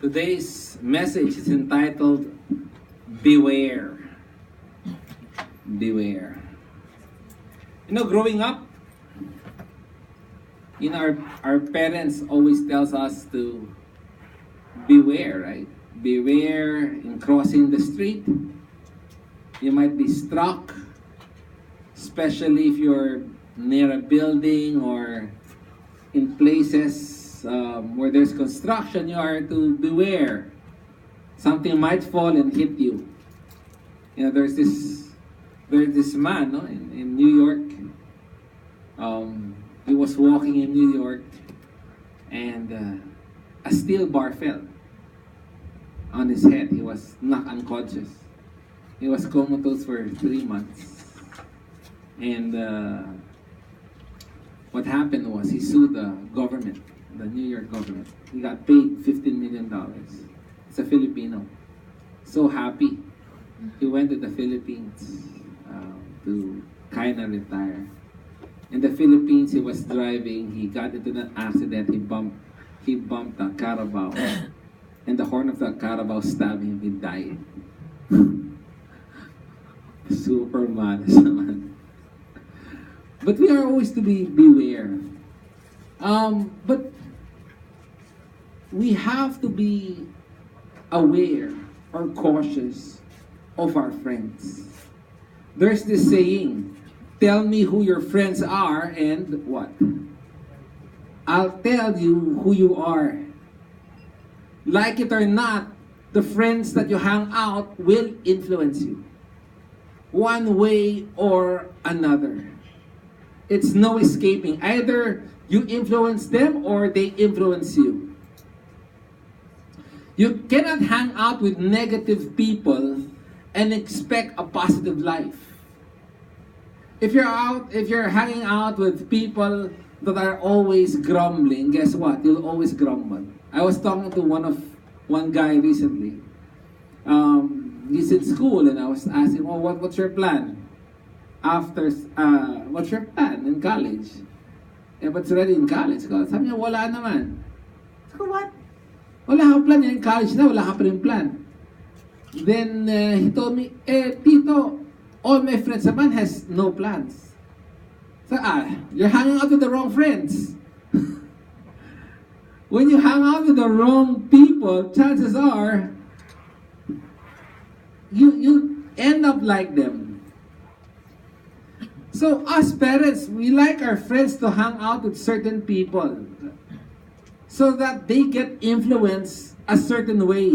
Today's message is entitled Beware. Beware. Growing up, our parents always tells us to beware, right? Beware in crossing the street. You might be struck, especially if you're near a building or in places where there's construction. You are to beware. Something might fall and hit you. There's this man, no, in New York. He was walking in New York, and a steel bar fell on his head. He was knocked unconscious. He was comatose for 3 months. And what happened was he sued the government, the New York government. He got paid $15 million. It's a Filipino. So happy. He went to the Philippines to kind of retire. In the Philippines, he was driving. He got into an accident. He bumped a Carabao. And the horn of the Carabao stabbed him. He died. Super mad naman. But we are always to beware. But we have to be aware or cautious of our friends. There's this saying, tell me who your friends are and what? I'll tell you who you are. Like it or not, the friends that you hang out will influence you, one way or another. It's no escaping. Either you influence them or they influence you. You cannot hang out with negative people and expect a positive life. If you're hanging out with people that are always grumbling, guess what? You'll always grumble. I was talking to one guy recently. He's in school, and I was asking, what's your plan? What's your plan in college? But already in college. Sabi niya, wala naman. So what? Wala kang plan in college na, wala ka pa rin plan. Then he told me, Tito, all my friends naman has no plans. So you're hanging out with the wrong friends. When you hang out with the wrong people, chances are you end up like them. So us parents, we like our friends to hang out with certain people so that they get influenced a certain way.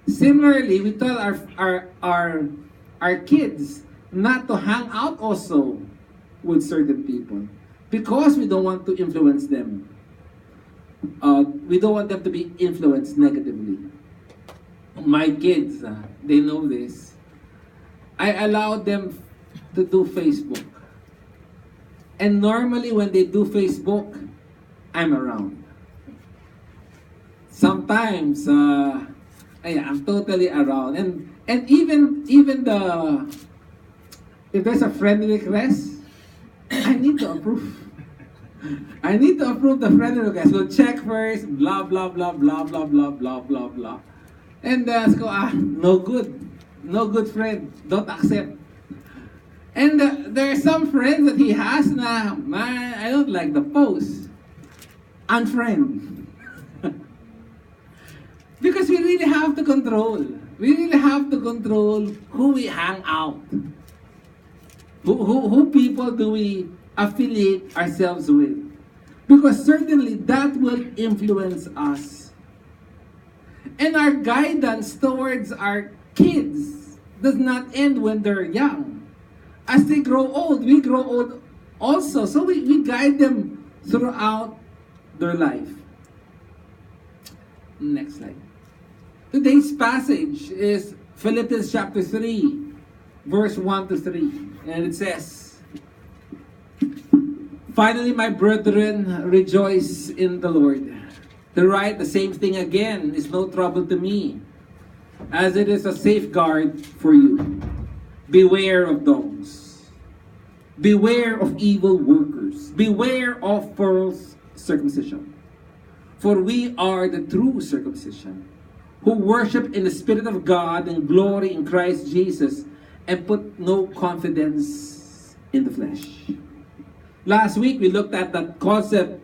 Similarly, we tell our kids not to hang out also with certain people because we don't want to influence them. We don't want them to be influenced negatively. My kids, they know this. I allow them to do Facebook. And normally when they do Facebook, I'm around. Sometimes, I'm totally around. And even if there's a friend request, I need to approve. I need to approve the friend request. We'll check first, blah, blah, blah, blah, blah, blah, blah, blah, blah. And no good. No good friend. Don't accept. And there are some friends that he has na, man, I don't like the post. Unfriend. Because we really have to control. We really have to control who we hang out. Who people do we affiliate ourselves with? Because certainly that will influence us. And our guidance towards our kids does not end when they're young. As they grow old, we grow old also. So we guide them throughout their life. Next slide. Today's passage is Philippians chapter 3, verse 1 to 3. And it says, finally, my brethren, rejoice in the Lord. To write the same thing again is no trouble to me, as it is a safeguard for you. Beware of dogs. Beware of evil workers. Beware of false circumcision. For we are the true circumcision, who worship in the Spirit of God and glory in Christ Jesus, and put no confidence in the flesh. Last week, we looked at that concept,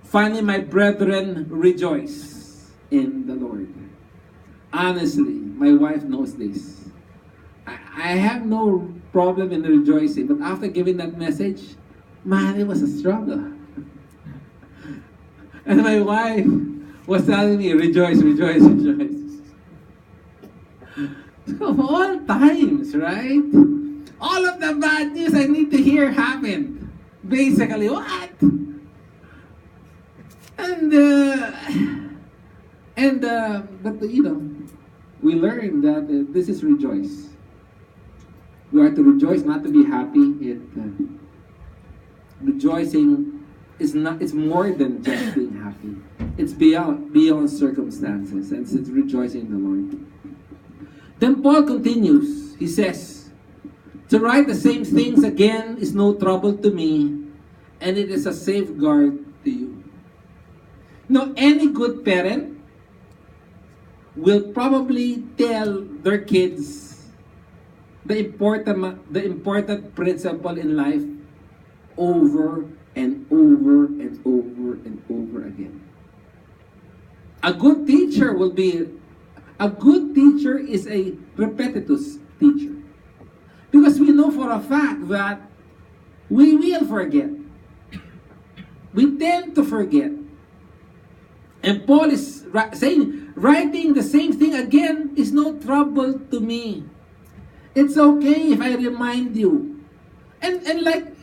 finally, my brethren, rejoice in the Lord. Honestly, my wife knows this. I have no problem in rejoicing, but after giving that message, man, it was a struggle. And my wife was telling me, rejoice, rejoice, rejoice. So of all times, right? All of the bad news I need to hear happened. Basically, what? But we learned that this is rejoice. We are to rejoice, not to be happy. Rejoicing is not. It's more than just being happy. It's beyond circumstances, and it's rejoicing in the Lord. Then Paul continues. He says, "To write the same things again is no trouble to me, and it is a safeguard to you." Now, any good parent will probably tell their kids the important principle in life over and over and over and over again. A good teacher is a repetitious teacher. Because we know for a fact that we will forget. We tend to forget. And Paul is saying, writing the same thing again is no trouble to me. It's okay if I remind you. And like,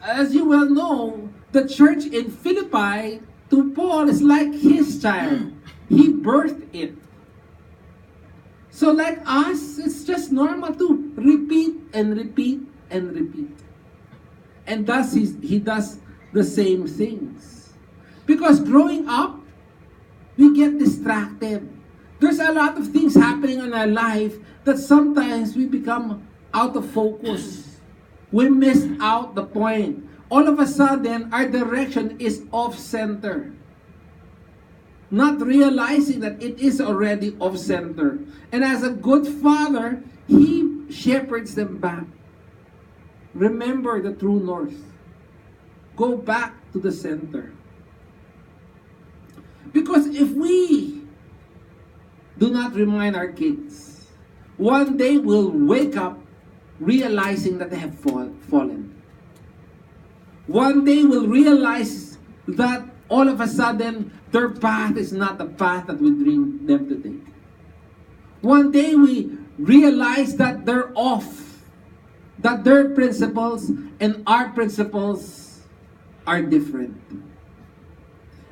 as you well know, the church in Philippi to Paul is like his child. He birthed it. So like us, it's just normal to repeat and repeat and repeat. And thus he does the same things. Because growing up, we get distracted. There's a lot of things happening in our life that sometimes we become out of focus. We missed out the point. All of a sudden, our direction is off-center. Not realizing that it is already off-center. And as a good father, he shepherds them back. Remember the true north. Go back to the center. Because if we do not remind our kids, one day we'll wake up realizing that they have fallen. One day we'll realize that all of a sudden their path is not the path that we dreamed them to take. One day we realize that they're off, that their principles and our principles are different.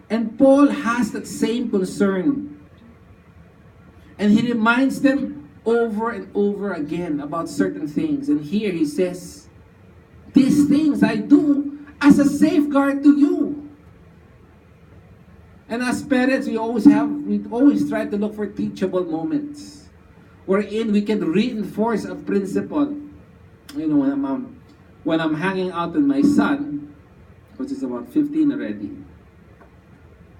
And Paul has that same concern. And he reminds them over and over again about certain things. And here he says, these things I do as a safeguard to you. And as parents, we always try to look for teachable moments wherein we can reinforce a principle. You know, when I'm hanging out with my son, which is about 15 already,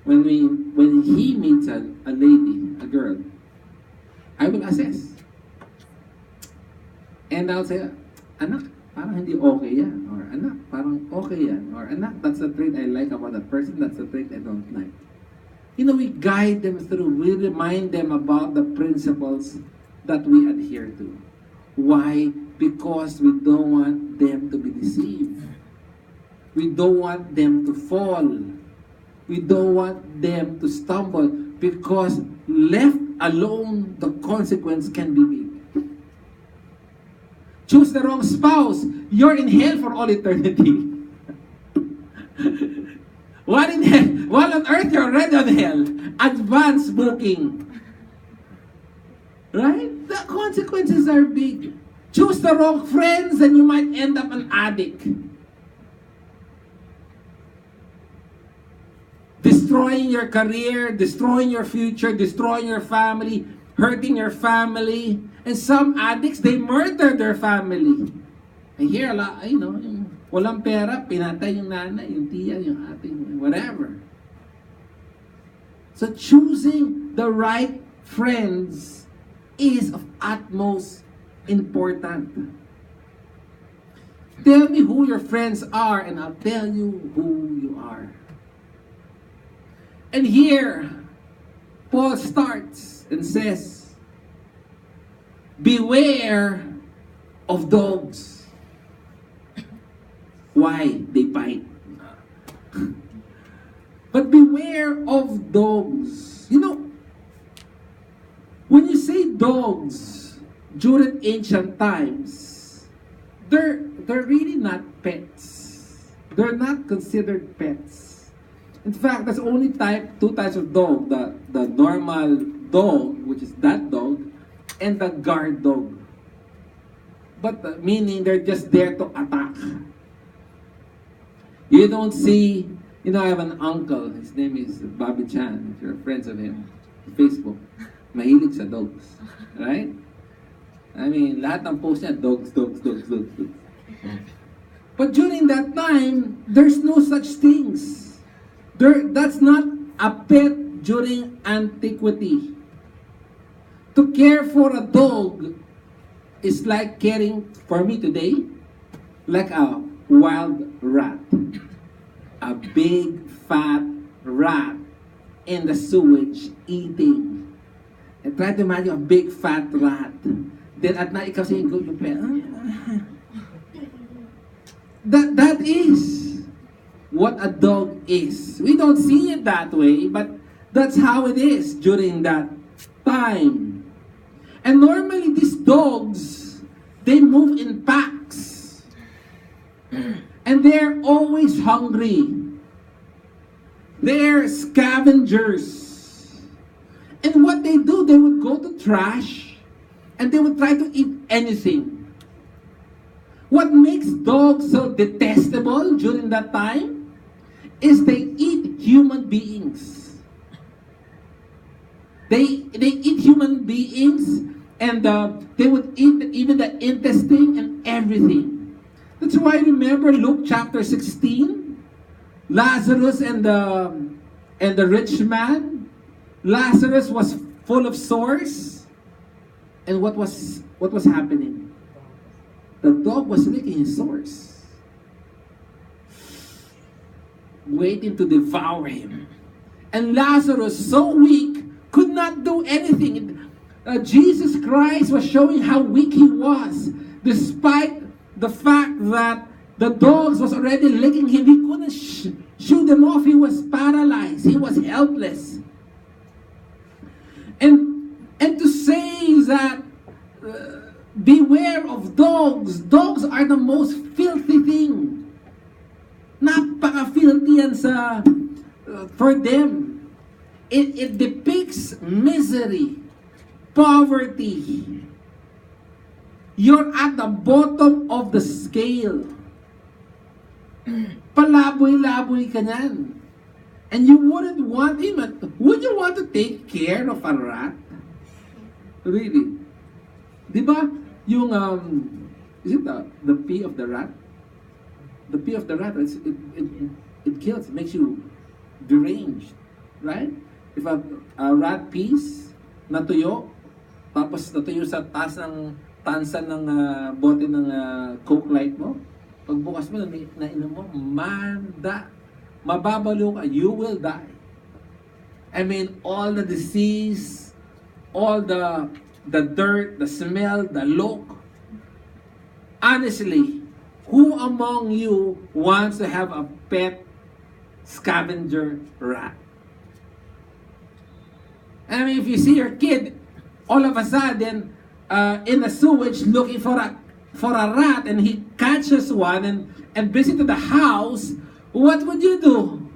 when he meets a lady, a girl, I will assess. And I'll say, anak, parang hindi okay yan. Or anak, parang okay yan. Or anak, that's the trait I like about that person, that's the trait I don't like. You know, we guide them through, we remind them about the principles that we adhere to. Why? Because we don't want them to be deceived. We don't want them to fall. We don't want them to stumble, because left alone, the consequence can be big. Choose the wrong spouse, you're in hell for all eternity. While on earth, you're already on hell. Advance booking. Right? The consequences are big. Choose the wrong friends and you might end up an addict. Destroying your career, destroying your future, destroying your family, hurting your family. And some addicts, they murder their family. I hear a lot, yung walang pera, pinatay yung nanay, yung tiya, yung ate, whatever. So choosing the right friends is of utmost important. Tell me who your friends are, and I'll tell you who you are. And here, Paul starts and says, beware of dogs. Why? They bite. But beware of dogs. You know, when you say dogs during ancient times, they're really not pets. They're not considered pets. In fact, there's only two types of dog. The normal dog, which is that dog, and the guard dog. But meaning they're just there to attack. You don't see, you know, I have an uncle, his name is Bobby Chan, if you're friends of him, on Facebook. Mahilig sa dogs. Right? I mean, lahat ng post niya, dogs. But during that time, there's no such things. That's not a pet during antiquity. To care for a dog is like caring for me today, like a wild rat. A big fat rat in the sewage eating. And try to imagine a big fat rat. Then at night, ikaw saying, go to bed. That is what a dog is. We don't see it that way, but that's how it is during that time. And normally these dogs, they move in packs. And they're always hungry. They're scavengers. And what they do, they would go to trash and they would try to eat anything. What makes dogs so detestable during that time is they eat human beings. They eat human beings, and they would eat even the intestine and everything. That's why remember Luke chapter 16, Lazarus and the rich man. Lazarus was full of sores, and what was happening? The dog was licking his sores, waiting to devour him. And Lazarus, so weak, could not do anything. Jesus Christ was showing how weak he was, despite the fact that the dogs was already licking him. He couldn't shoo them off. He was paralyzed. He was helpless. And to say that beware of dogs. Dogs are the most filthy thing. Napaka-filthy yan for them. It depicts misery, poverty. You're at the bottom of the scale. Palaboy-laboy ka niyan. And you wouldn't want him. Would you want to take care of a rat? Really? Di ba? Yung, is it the pee of the rat? The pee of the rat, it kills, it makes you deranged. Right? If a rat pees, natuyo, tapos natuyo sa taas ng tansan ng bote ng Coke Light mo, pagbukas mo, nainom mo, mababalo ka, you will die. I mean, all the disease, all the dirt, the smell, the look. Honestly, who among you wants to have a pet scavenger rat? I mean, if you see your kid all of a sudden in the sewage looking for a rat, and he catches one and brings it to the house, what would you do?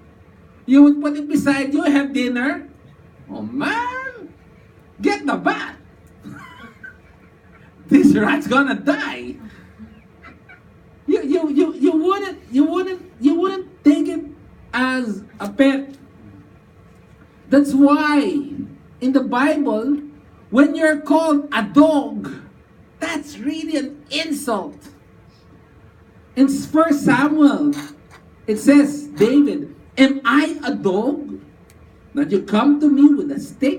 You would put it beside you, have dinner? Oh man, get the bat. This rat's gonna die. You wouldn't take it as a pet. That's why in the Bible, when you're called a dog, that's really an insult. In 1 Samuel, it says, David, am I a dog Not you come to me with a stick